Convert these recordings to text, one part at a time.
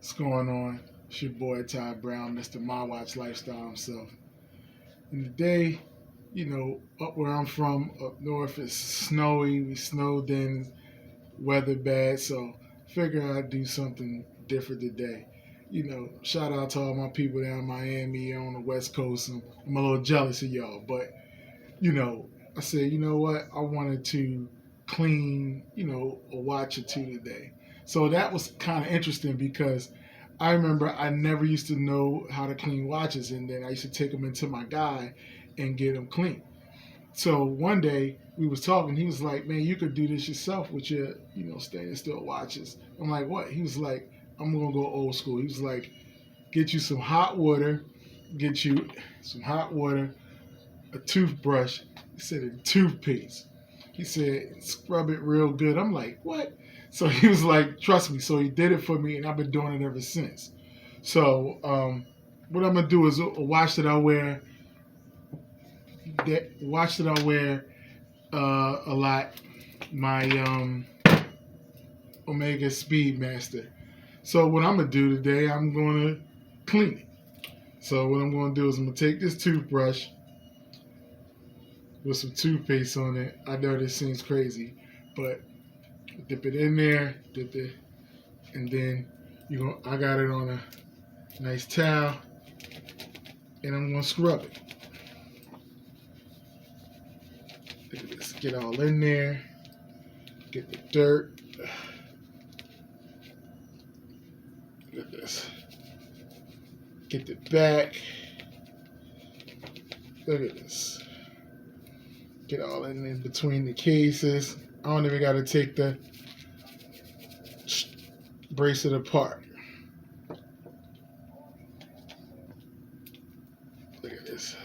What's going on? It's your boy Ty Brown, Mr.Mywatchlifestyle himself. And today, up where I'm from, up north, it's snowy. We snowed in, weather bad, so figure I'd do something different today. Shout out to all my people down in Miami on the West Coast. I'm a little jealous of y'all, but I said, you know what? I wanted to clean, a watch or two today. So that was kind of interesting because I remember I never used to know how to clean watches, and then I used to take them into my guy and get them clean. So one day we was talking. He was like, "Man, you could do this yourself with your, stainless steel watches." I'm like, "What?" He was like, "I'm gonna go old school." He was like, "Get you some hot water, get you some hot water, a toothbrush." He said a toothpaste. He said scrub it real good. I'm like, "What?" So he was like, "Trust me." So he did it for me, and I've been doing it ever since. So what I'm gonna do is a watch that I wear. That watch that I wear a lot. My Omega Speedmaster. So what I'm gonna do today, I'm gonna clean it. So what I'm gonna do is I'm gonna take this toothbrush with some toothpaste on it. I know this seems crazy, but dip it in there, dip it, and then I got it on a nice towel, and I'm gonna scrub it. Look at this, get all in there, get the dirt. Look at this, get the back. Look at this, get all in between the cases. I don't even got to take the bracelet apart. Look at this.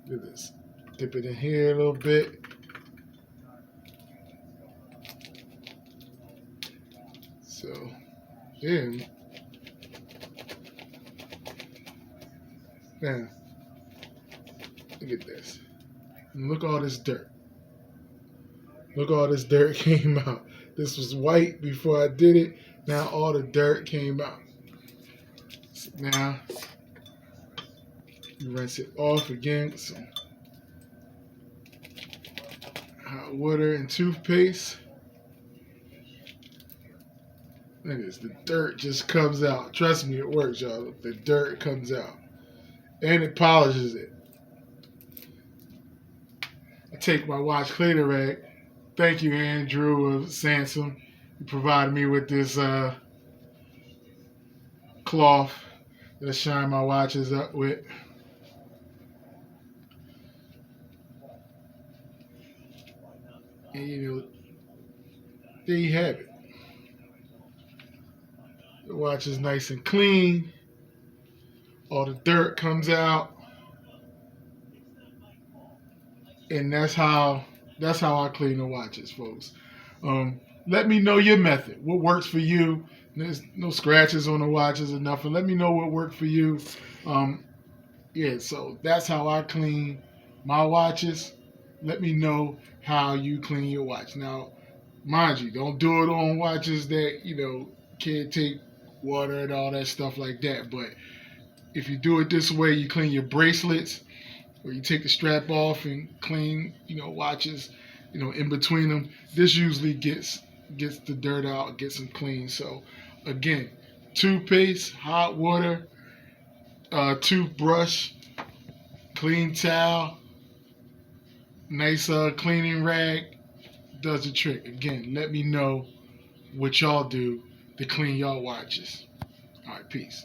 Look at this. Dip it in here a little bit. So, yeah. Now, look at this. And look all this dirt. Look all this dirt came out. This was white before I did it. Now all the dirt came out. So now you rinse it off again with some hot water and toothpaste. Look at this. The dirt just comes out. Trust me, it works, y'all. The dirt comes out. And it polishes it. I take my watch cleaner rag. Thank you, Andrew of Sansom. You provided me with this cloth that I shine my watches up with. And there you have it. The watch is nice and clean. All the dirt comes out. And that's how I clean the watches, folks. Let me know your method. What works for you? There's no scratches on the watches or nothing. Let me know what worked for you. So that's how I clean my watches. Let me know how you clean your watch. Now, mind you, don't do it on watches that, can't take water and all that stuff like that. But if you do it this way, you clean your bracelets, or you take the strap off and clean, watches, in between them. This usually gets the dirt out, gets them clean. So again, toothpaste, hot water, toothbrush, clean towel, nice cleaning rag does the trick. Again, let me know what y'all do to clean y'all watches. All right, peace.